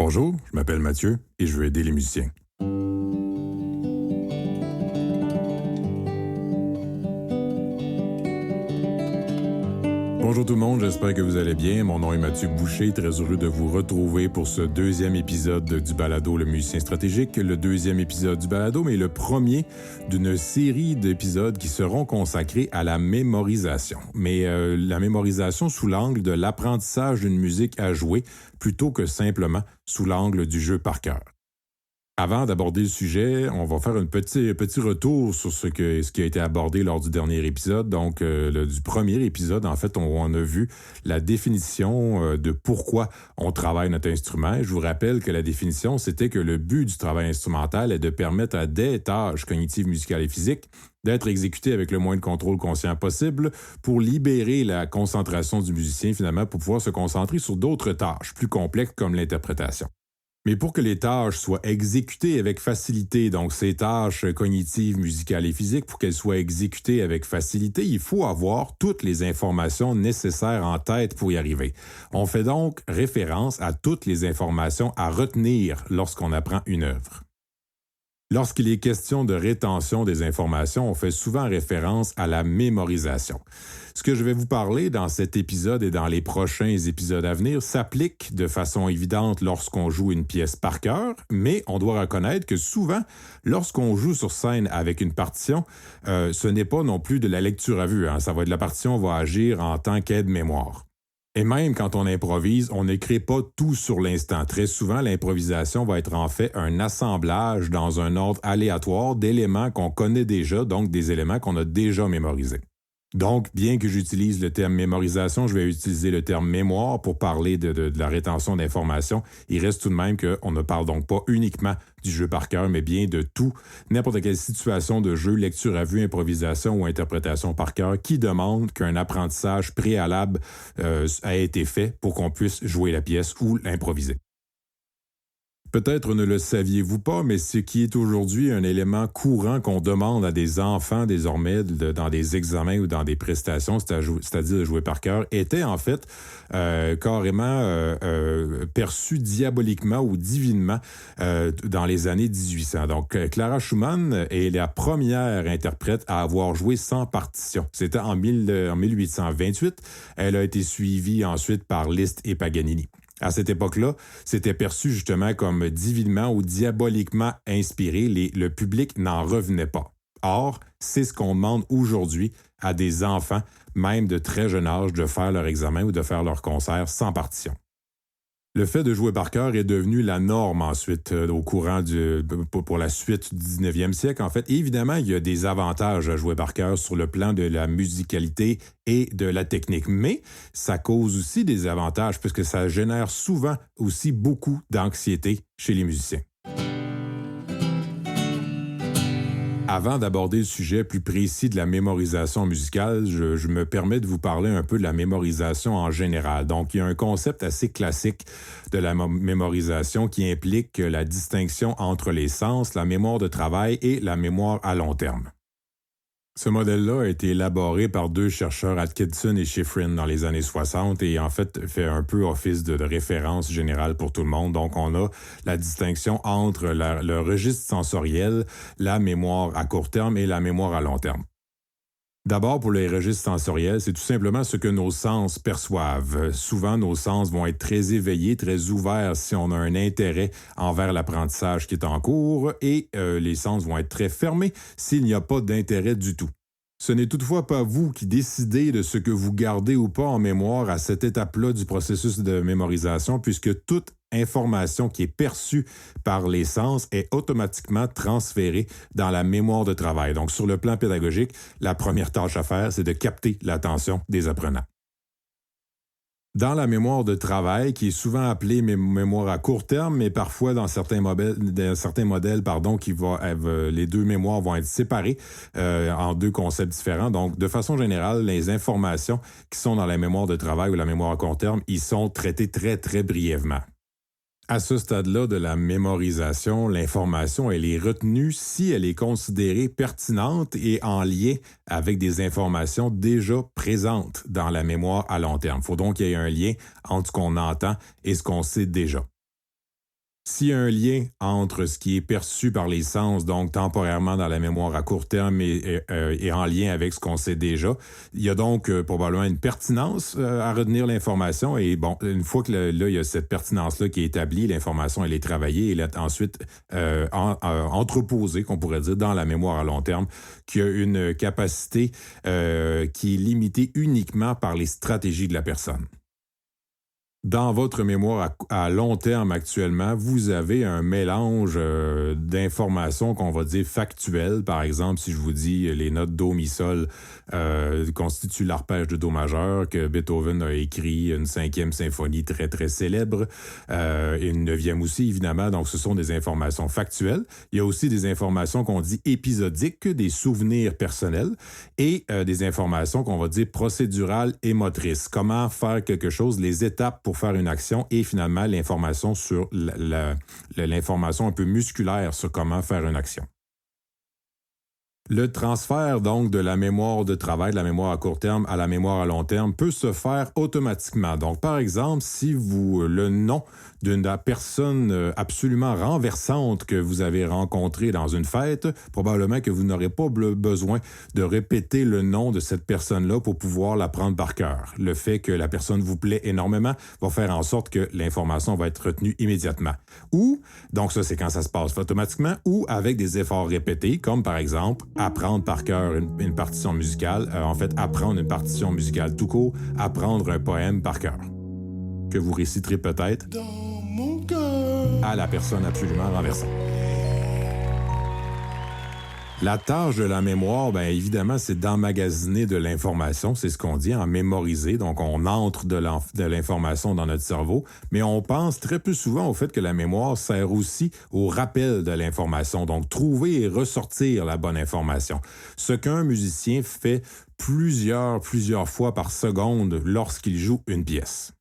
Bonjour, je m'appelle Mathieu et je veux aider les musiciens. Bonjour tout le monde, j'espère que vous allez bien. Mon nom est Mathieu Boucher, très heureux de vous retrouver pour ce deuxième épisode du balado Le Musicien Stratégique. Le deuxième épisode du balado, mais le premier d'une série d'épisodes qui seront consacrés à la mémorisation. Mais la mémorisation sous l'angle de l'apprentissage d'une musique à jouer, plutôt que simplement sous l'angle du jeu par cœur. Avant d'aborder le sujet, on va faire un petit retour sur ce qui a été abordé lors du dernier épisode. Donc, du premier épisode, en fait, on a vu la définition de pourquoi on travaille notre instrument. Je vous rappelle que la définition, c'était que le but du travail instrumental est de permettre à des tâches cognitives, musicales et physiques d'être exécutées avec le moins de contrôle conscient possible pour libérer la concentration du musicien, finalement, pour pouvoir se concentrer sur d'autres tâches plus complexes comme l'interprétation. Mais pour que les tâches soient exécutées avec facilité, donc ces tâches cognitives, musicales et physiques, pour qu'elles soient exécutées avec facilité, il faut avoir toutes les informations nécessaires en tête pour y arriver. On fait donc référence à toutes les informations à retenir lorsqu'on apprend une œuvre. Lorsqu'il est question de rétention des informations, on fait souvent référence à la mémorisation. Ce que je vais vous parler dans cet épisode et dans les prochains épisodes à venir s'applique de façon évidente lorsqu'on joue une pièce par cœur, mais on doit reconnaître que souvent, lorsqu'on joue sur scène avec une partition, ce n'est pas non plus de la lecture à vue. Ça va être la partition va agir en tant qu'aide-mémoire. Et même quand on improvise, on n'écrit pas tout sur l'instant. Très souvent, l'improvisation va être en fait un assemblage dans un ordre aléatoire d'éléments qu'on connaît déjà, donc des éléments qu'on a déjà mémorisés. Donc, bien que j'utilise le terme mémorisation, je vais utiliser le terme mémoire pour parler de la rétention d'informations. Il reste tout de même qu'on ne parle donc pas uniquement du jeu par cœur, mais bien de tout, n'importe quelle situation de jeu, lecture à vue, improvisation ou interprétation par cœur qui demande qu'un apprentissage préalable a été fait pour qu'on puisse jouer la pièce ou l'improviser. Peut-être ne le saviez-vous pas, mais ce qui est aujourd'hui un élément courant qu'on demande à des enfants désormais dans des examens ou dans des prestations, c'est-à-dire de jouer par cœur, était en fait carrément perçu diaboliquement ou divinement dans les années 1800. Donc, Clara Schumann est la première interprète à avoir joué sans partition. C'était en 1828. Elle a été suivie ensuite par Liszt et Paganini. À cette époque-là, c'était perçu justement comme divinement ou diaboliquement inspiré. Le public n'en revenait pas. Or, c'est ce qu'on demande aujourd'hui à des enfants, même de très jeune âge, de faire leur examen ou de faire leur concert sans partition. Le fait de jouer par cœur est devenu la norme ensuite au courant pour la suite du 19e siècle. En fait, et évidemment, il y a des avantages à jouer par cœur sur le plan de la musicalité et de la technique. Mais ça cause aussi des avantages puisque ça génère souvent aussi beaucoup d'anxiété chez les musiciens. Avant d'aborder le sujet plus précis de la mémorisation musicale, je me permets de vous parler un peu de la mémorisation en général. Donc, il y a un concept assez classique de la mémorisation qui implique la distinction entre les sens, la mémoire de travail et la mémoire à long terme. Ce modèle-là a été élaboré par deux chercheurs, Atkinson et Shiffrin, dans les années 60 et en fait fait un peu office de référence générale pour tout le monde. Donc, on a la distinction entre le registre sensoriel, la mémoire à court terme et la mémoire à long terme. D'abord, pour les registres sensoriels, c'est tout simplement ce que nos sens perçoivent. Souvent, nos sens vont être très éveillés, très ouverts si on a un intérêt envers l'apprentissage qui est en cours et les sens vont être très fermés s'il n'y a pas d'intérêt du tout. Ce n'est toutefois pas vous qui décidez de ce que vous gardez ou pas en mémoire à cette étape-là du processus de mémorisation, puisque toute information qui est perçue par les sens est automatiquement transférée dans la mémoire de travail. Donc, sur le plan pédagogique, la première tâche à faire, c'est de capter l'attention des apprenants. Dans la mémoire de travail, qui est souvent appelée mémoire à court terme, mais parfois dans certains modèles, les deux mémoires vont être séparées en deux concepts différents. Donc, de façon générale, les informations qui sont dans la mémoire de travail ou la mémoire à court terme, ils sont traitées très, très brièvement. À ce stade-là de la mémorisation, l'information, elle est retenue si elle est considérée pertinente et en lien avec des informations déjà présentes dans la mémoire à long terme. Il faut donc qu'il y ait un lien entre ce qu'on entend et ce qu'on sait déjà. S'il y a un lien entre ce qui est perçu par les sens, donc temporairement dans la mémoire à court terme et en lien avec ce qu'on sait déjà, il y a donc probablement une pertinence à retenir l'information. Et bon, une fois que là, il y a cette pertinence-là qui est établie, l'information, elle est travaillée, elle est ensuite entreposée, qu'on pourrait dire, dans la mémoire à long terme, qui a une capacité qui est limitée uniquement par les stratégies de la personne. Dans votre mémoire à long terme actuellement, vous avez un mélange d'informations qu'on va dire factuelles. Par exemple, si je vous dis les notes do, mi, sol constituent l'arpège de do majeur, que Beethoven a écrit une 5e symphonie très, très célèbre, et une 9e aussi, évidemment. Donc, ce sont des informations factuelles. Il y a aussi des informations qu'on dit épisodiques, des souvenirs personnels, et des informations qu'on va dire procédurales et motrices. Comment faire quelque chose, les étapes pour faire une action et finalement l'information sur l'information un peu musculaire sur comment faire une action. Le transfert donc de la mémoire de travail, de la mémoire à court terme à la mémoire à long terme peut se faire automatiquement. Donc par exemple, si le nom d'une personne absolument renversante que vous avez rencontrée dans une fête, probablement que vous n'aurez pas besoin de répéter le nom de cette personne-là pour pouvoir la prendre par cœur. Le fait que la personne vous plaît énormément va faire en sorte que l'information va être retenue immédiatement. Ou, donc ça c'est quand ça se passe automatiquement, ou avec des efforts répétés, comme par exemple apprendre par cœur une partition musicale, apprendre une partition musicale tout court, apprendre un poème par cœur, que vous réciterez peut-être à la personne absolument renversante. La tâche de la mémoire, bien évidemment, c'est d'emmagasiner de l'information, c'est ce qu'on dit, en mémoriser. Donc, on entre de l'information dans notre cerveau, mais on pense très peu souvent au fait que la mémoire sert aussi au rappel de l'information. Donc, trouver et ressortir la bonne information. Ce qu'un musicien fait plusieurs fois par seconde lorsqu'il joue une pièce.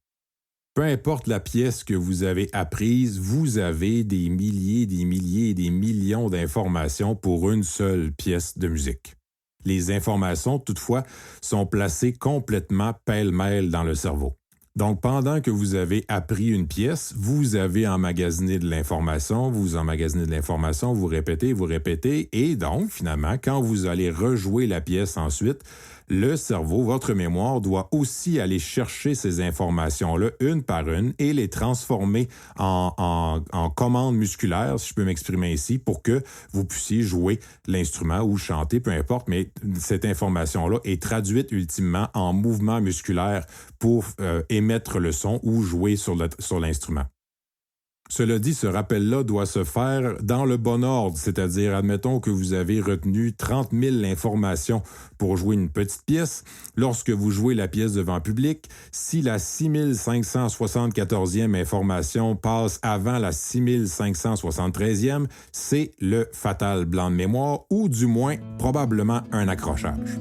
Peu importe la pièce que vous avez apprise, vous avez des milliers et des millions d'informations pour une seule pièce de musique. Les informations, toutefois, sont placées complètement pêle-mêle dans le cerveau. Donc, pendant que vous avez appris une pièce, vous avez emmagasiné de l'information, vous répétez, et donc, finalement, quand vous allez rejouer la pièce ensuite, le cerveau, votre mémoire, doit aussi aller chercher ces informations-là une par une et les transformer en commandes musculaires, si je peux m'exprimer ici, pour que vous puissiez jouer l'instrument ou chanter, peu importe, mais cette information-là est traduite ultimement en mouvement musculaire pour émettre le son ou jouer sur l'instrument. Cela dit, ce rappel-là doit se faire dans le bon ordre, c'est-à-dire, admettons que vous avez retenu 30 000 informations pour jouer une petite pièce. Lorsque vous jouez la pièce devant public, si la 6574e information passe avant la 6573e, c'est le fatal blanc de mémoire ou du moins probablement un accrochage.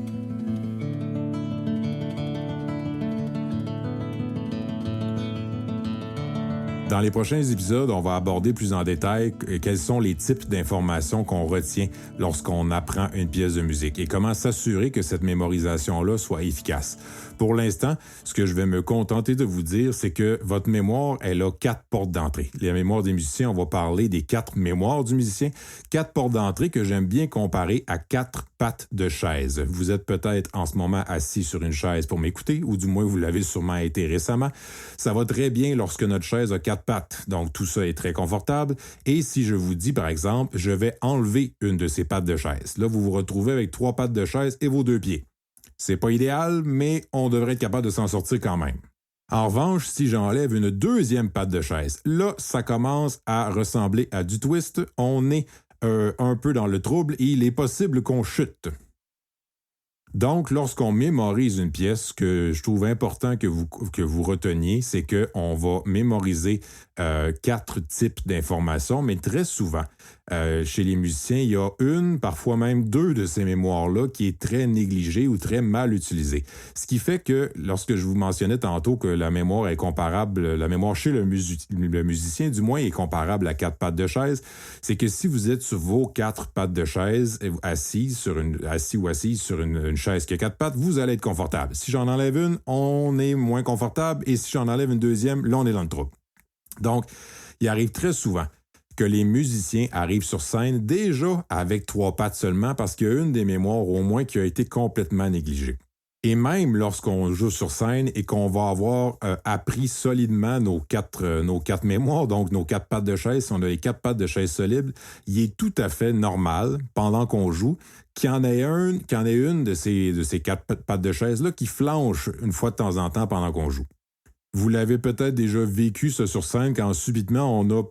Dans les prochains épisodes, on va aborder plus en détail quels sont les types d'informations qu'on retient lorsqu'on apprend une pièce de musique et comment s'assurer que cette mémorisation-là soit efficace. Pour l'instant, ce que je vais me contenter de vous dire, c'est que votre mémoire, elle a 4 portes d'entrée. La mémoire des musiciens, on va parler des 4 mémoires du musicien. 4 portes d'entrée que j'aime bien comparer à 4 pattes de chaise. Vous êtes peut-être en ce moment assis sur une chaise pour m'écouter, ou du moins vous l'avez sûrement été récemment. Ça va très bien lorsque notre chaise a 4 pattes. Donc, tout ça est très confortable. Et si je vous dis, par exemple, je vais enlever une de ces pattes de chaise. Là, vous vous retrouvez avec 3 pattes de chaise et vos 2 pieds. C'est pas idéal, mais on devrait être capable de s'en sortir quand même. En revanche, si j'enlève une deuxième patte de chaise, là, ça commence à ressembler à du twist. On est un peu dans le trouble et il est possible qu'on chute. Donc, lorsqu'on mémorise une pièce, ce que je trouve important que vous reteniez, c'est qu'on va mémoriser 4 types d'informations, mais très souvent, chez les musiciens, il y a une, parfois même 2 de ces mémoires-là qui est très négligée ou très mal utilisée. Ce qui fait que, lorsque je vous mentionnais tantôt que la mémoire est comparable, la mémoire chez le musicien, du moins, est comparable à 4 pattes de chaise, c'est que si vous êtes sur vos 4 pattes de chaise, assis ou assise sur une chaise qui a 4 pattes, vous allez être confortable. Si j'en enlève une, on est moins confortable, et si j'en enlève une deuxième, là, on est dans le trouble. Donc, Il arrive très souvent que les musiciens arrivent sur scène déjà avec 3 pattes seulement parce qu'il y a une des mémoires au moins qui a été complètement négligée. Et même lorsqu'on joue sur scène et qu'on va avoir appris solidement nos quatre mémoires, donc nos 4 pattes de chaise, si on a les 4 pattes de chaise solides, il est tout à fait normal, pendant qu'on joue, qu'il y en ait une de ces 4 pattes de chaise-là qui flanche une fois de temps en temps pendant qu'on joue. Vous l'avez peut-être déjà vécu, ça, sur scène, quand subitement on n'a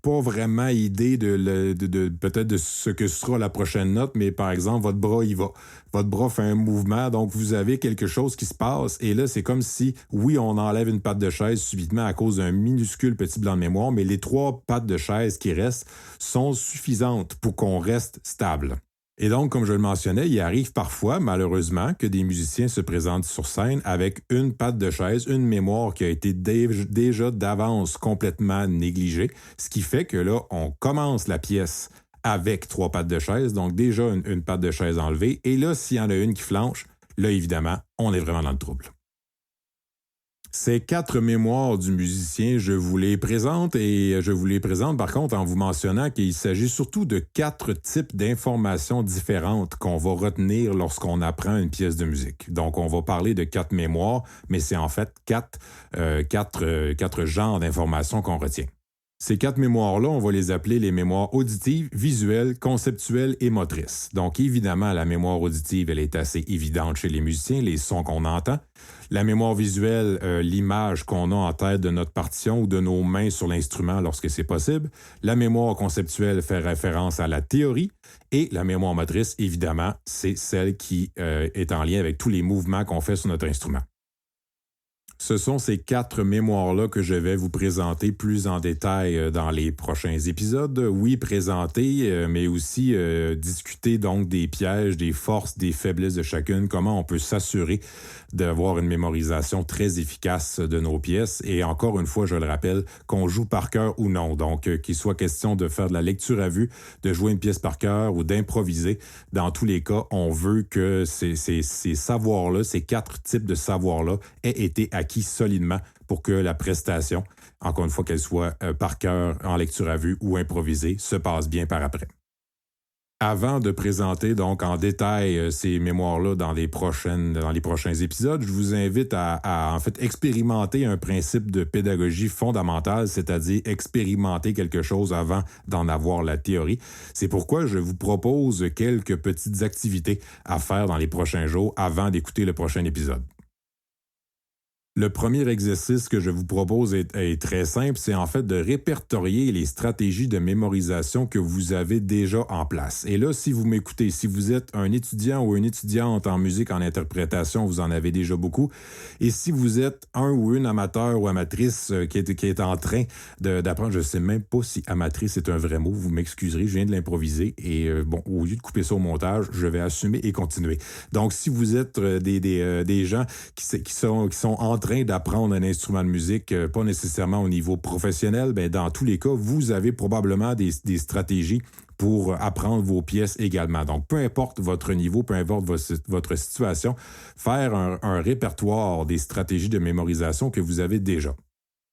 pas vraiment idée de peut-être de ce que sera la prochaine note, mais par exemple, votre bras y va. Votre bras fait un mouvement, donc vous avez quelque chose qui se passe, et là, c'est comme si, oui, on enlève une patte de chaise subitement à cause d'un minuscule petit blanc de mémoire, mais les 3 pattes de chaise qui restent sont suffisantes pour qu'on reste stable. Et donc, comme je le mentionnais, il arrive parfois, malheureusement, que des musiciens se présentent sur scène avec une patte de chaise, une mémoire qui a été déjà d'avance complètement négligée, ce qui fait que là, on commence la pièce avec 3 pattes de chaise, donc déjà une patte de chaise enlevée, et là, s'il y en a une qui flanche, là, évidemment, on est vraiment dans le trouble. Ces 4 mémoires du musicien, je vous les présente par contre en vous mentionnant qu'il s'agit surtout de 4 types d'informations différentes qu'on va retenir lorsqu'on apprend une pièce de musique. Donc, on va parler de 4 mémoires, mais c'est en fait 4 genres d'informations qu'on retient. Ces 4 mémoires-là, on va les appeler les mémoires auditives, visuelles, conceptuelles et motrices. Donc, évidemment, la mémoire auditive, elle est assez évidente chez les musiciens, les sons qu'on entend. La mémoire visuelle, l'image qu'on a en tête de notre partition ou de nos mains sur l'instrument lorsque c'est possible. La mémoire conceptuelle fait référence à la théorie. Et la mémoire motrice, évidemment, c'est celle qui est en lien avec tous les mouvements qu'on fait sur notre instrument. Ce sont ces 4 mémoires-là que je vais vous présenter plus en détail dans les prochains épisodes. Oui, présenter, mais aussi discuter donc des pièges, des forces, des faiblesses de chacune, comment on peut s'assurer d'avoir une mémorisation très efficace de nos pièces. Et encore une fois, je le rappelle, qu'on joue par cœur ou non. Donc, qu'il soit question de faire de la lecture à vue, de jouer une pièce par cœur ou d'improviser. Dans tous les cas, on veut que ces savoirs-là, ces 4 types de savoirs-là aient été acquis solidement pour que la prestation, encore une fois qu'elle soit par cœur, en lecture à vue ou improvisée, se passe bien par après. Avant de présenter donc en détail ces mémoires-là dans les prochains épisodes, je vous invite à en fait expérimenter un principe de pédagogie fondamentale, c'est-à-dire expérimenter quelque chose avant d'en avoir la théorie. C'est pourquoi je vous propose quelques petites activités à faire dans les prochains jours avant d'écouter le prochain épisode. Le premier exercice que je vous propose est très simple, c'est en fait de répertorier les stratégies de mémorisation que vous avez déjà en place. Et là, si vous m'écoutez, si vous êtes un étudiant ou une étudiante en musique, en interprétation, vous en avez déjà beaucoup. Et si vous êtes un ou une amateur ou amatrice qui est en train d'apprendre, je ne sais même pas si amatrice est un vrai mot, vous m'excuserez, je viens de l'improviser et au lieu de couper ça au montage, je vais assumer et continuer. Donc, si vous êtes des gens qui sont en train d'apprendre un instrument de musique, pas nécessairement au niveau professionnel, ben dans tous les cas, vous avez probablement des stratégies pour apprendre vos pièces également. Donc, peu importe votre niveau, peu importe votre situation, faire un répertoire des stratégies de mémorisation que vous avez déjà.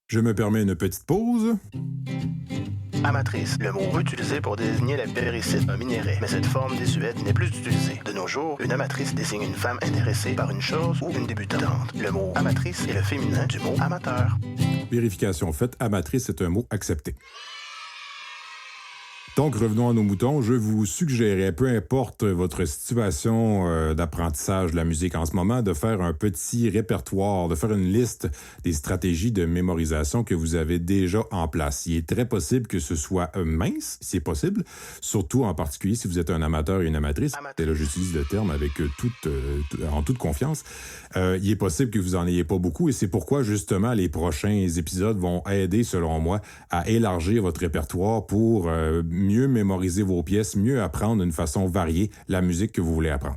Je me permets une petite pause. Amatrice, le mot utilisé pour désigner la péricite, un minerai, mais cette forme désuète n'est plus utilisée. De nos jours, une amatrice désigne une femme intéressée par une chose ou une débutante. Le mot amatrice est le féminin du mot amateur. Vérification faite, amatrice est un mot accepté. Donc, revenons à nos moutons. Je vous suggérais, peu importe votre situation d'apprentissage de la musique en ce moment, de faire un petit répertoire, de faire une liste des stratégies de mémorisation que vous avez déjà en place. Il est très possible que ce soit mince, si c'est possible, surtout en particulier si vous êtes un amateur et une amatrice. Et là, j'utilise le terme avec en toute confiance. Il est possible que vous en ayez pas beaucoup et c'est pourquoi, justement, les prochains épisodes vont aider, selon moi, à élargir votre répertoire pour mieux mémoriser vos pièces, mieux apprendre d'une façon variée la musique que vous voulez apprendre.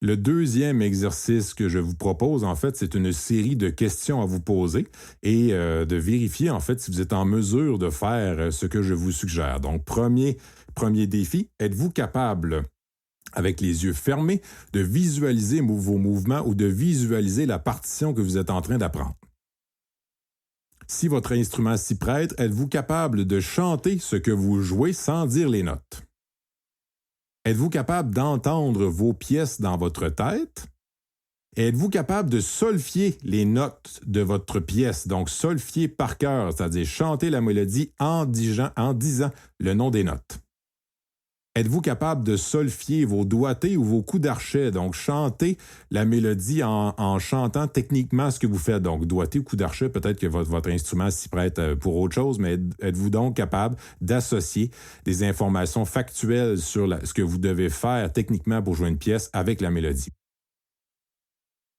Le deuxième exercice que je vous propose, en fait, c'est une série de questions à vous poser et de vérifier, en fait, si vous êtes en mesure de faire ce que je vous suggère. Donc, premier défi, êtes-vous capable, avec les yeux fermés, de visualiser vos mouvements ou de visualiser la partition que vous êtes en train d'apprendre? Si votre instrument s'y prête, êtes-vous capable de chanter ce que vous jouez sans dire les notes? Êtes-vous capable d'entendre vos pièces dans votre tête? Et êtes-vous capable de solfier les notes de votre pièce, donc solfier par cœur, c'est-à-dire chanter la mélodie en disant le nom des notes? Êtes-vous capable de solfier vos doigtés ou vos coups d'archet, donc chanter la mélodie en chantant techniquement ce que vous faites? Donc, doigté ou coup d'archet, peut-être que votre instrument s'y prête pour autre chose, mais êtes-vous donc capable d'associer des informations factuelles sur ce que vous devez faire techniquement pour jouer une pièce avec la mélodie?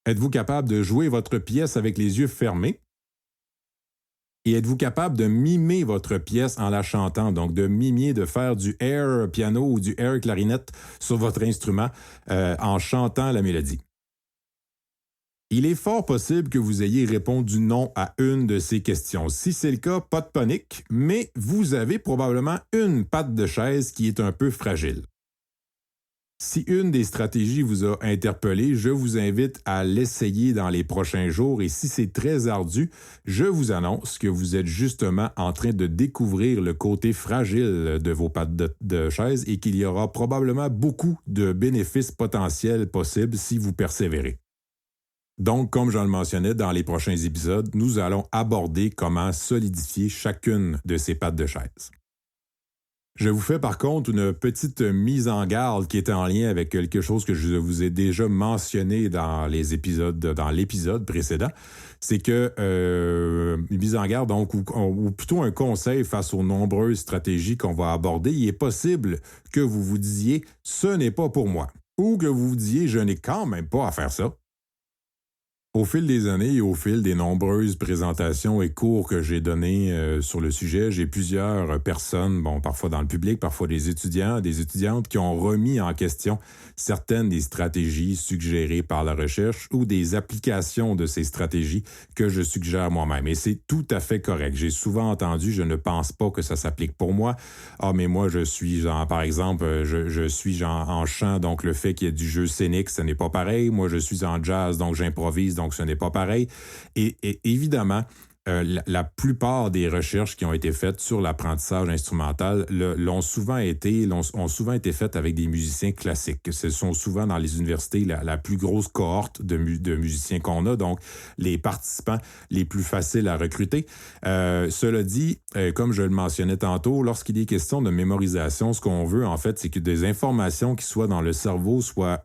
Êtes-vous capable de jouer votre pièce avec les yeux fermés? Et êtes-vous capable de mimer votre pièce en la chantant, donc de mimer, de faire du air piano ou du air clarinette sur votre instrument en chantant la mélodie? Il est fort possible que vous ayez répondu non à une de ces questions. Si c'est le cas, pas de panique, mais vous avez probablement une patte de chaise qui est un peu fragile. Si une des stratégies vous a interpellé, je vous invite à l'essayer dans les prochains jours et si c'est très ardu, je vous annonce que vous êtes justement en train de découvrir le côté fragile de vos pattes de chaise et qu'il y aura probablement beaucoup de bénéfices potentiels possibles si vous persévérez. Donc, comme je le mentionnais dans les prochains épisodes, nous allons aborder comment solidifier chacune de ces pattes de chaise. Je vous fais par contre une petite mise en garde qui est en lien avec quelque chose que je vous ai déjà mentionné dans l'épisode précédent. C'est que une mise en garde, donc, ou plutôt un conseil face aux nombreuses stratégies qu'on va aborder. Il est possible que vous vous disiez « ce n'est pas pour moi » ou que vous vous disiez « je n'ai quand même pas à faire ça ». Au fil des années et au fil des nombreuses présentations et cours que j'ai donnés sur le sujet, j'ai plusieurs personnes, parfois dans le public, parfois des étudiants, des étudiantes qui ont remis en question certaines des stratégies suggérées par la recherche ou des applications de ces stratégies que je suggère moi-même. Et c'est tout à fait correct. J'ai souvent entendu, je ne pense pas que ça s'applique pour moi. Ah, mais moi, je suis par exemple, je suis en chant, donc le fait qu'il y ait du jeu scénique, ce n'est pas pareil. Moi, je suis en jazz, donc j'improvise, donc ce n'est pas pareil. Et évidemment, la plupart des recherches qui ont été faites sur l'apprentissage instrumental ont souvent été faites avec des musiciens classiques. Ce sont souvent dans les universités la plus grosse cohorte de musiciens qu'on a, donc les participants les plus faciles à recruter. Cela dit, comme je le mentionnais tantôt, lorsqu'il est question de mémorisation, ce qu'on veut en fait, c'est que des informations qui soient dans le cerveau soient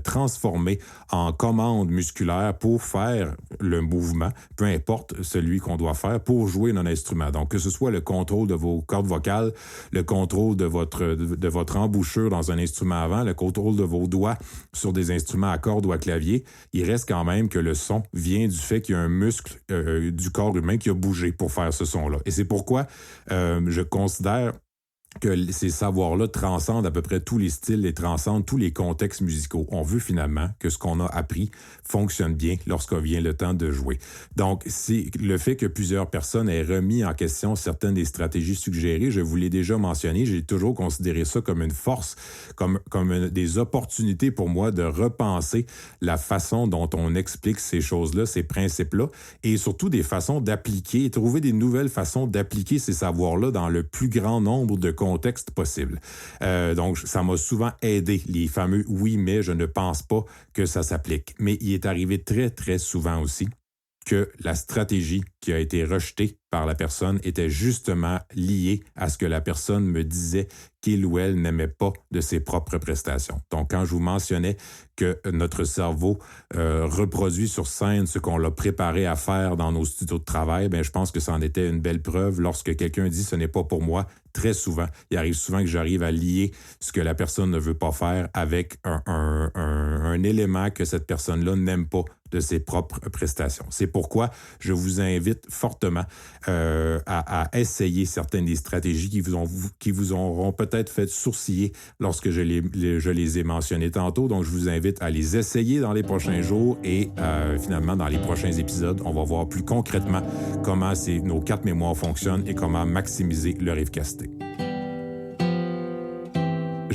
transformées en commandes musculaires pour faire le mouvement, peu importe celui qu'on doit faire pour jouer notre instrument. Donc, que ce soit le contrôle de vos cordes vocales, le contrôle de votre embouchure dans un instrument avant, le contrôle de vos doigts sur des instruments à cordes ou à clavier, il reste quand même que le son vient du fait qu'il y a un muscle du corps humain qui a bougé pour faire ce son-là. Et c'est pourquoi je considère que ces savoirs-là transcendent à peu près tous les styles et transcendent tous les contextes musicaux. On veut finalement que ce qu'on a appris fonctionne bien lorsqu'il vient le temps de jouer. Donc, c'est le fait que plusieurs personnes aient remis en question certaines des stratégies suggérées, je vous l'ai déjà mentionné, j'ai toujours considéré ça comme une force, comme des opportunités pour moi de repenser la façon dont on explique ces choses-là, ces principes-là, et surtout des façons d'appliquer, trouver des nouvelles façons d'appliquer ces savoirs-là dans le plus grand nombre de contexte possible. Donc, ça m'a souvent aidé, les fameux « oui, mais je ne pense pas que ça s'applique ». Mais il est arrivé très, très souvent aussi que la stratégie qui a été rejetée par la personne était justement liée à ce que la personne me disait qu'il ou elle n'aimait pas de ses propres prestations. Donc, quand je vous mentionnais que notre cerveau reproduit sur scène ce qu'on l'a préparé à faire dans nos studios de travail, je pense que ça en était une belle preuve lorsque quelqu'un dit « ce n'est pas pour moi ». Très souvent, il arrive souvent que j'arrive à lier ce que la personne ne veut pas faire avec un élément que cette personne-là n'aime pas de ses propres prestations. C'est pourquoi je vous invite fortement à essayer certaines des stratégies qui vous auront peut-être fait sourciller lorsque je les ai mentionnées tantôt. Donc, je vous invite à les essayer dans les prochains jours et finalement, dans les prochains épisodes, on va voir plus concrètement comment nos 4 mémoires fonctionnent et comment maximiser leur efficacité.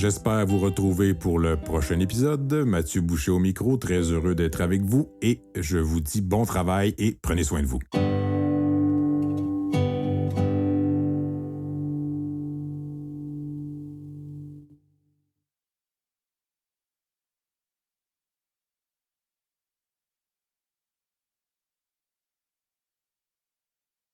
J'espère vous retrouver pour le prochain épisode. Mathieu Boucher au micro, très heureux d'être avec vous et je vous dis bon travail et prenez soin de vous.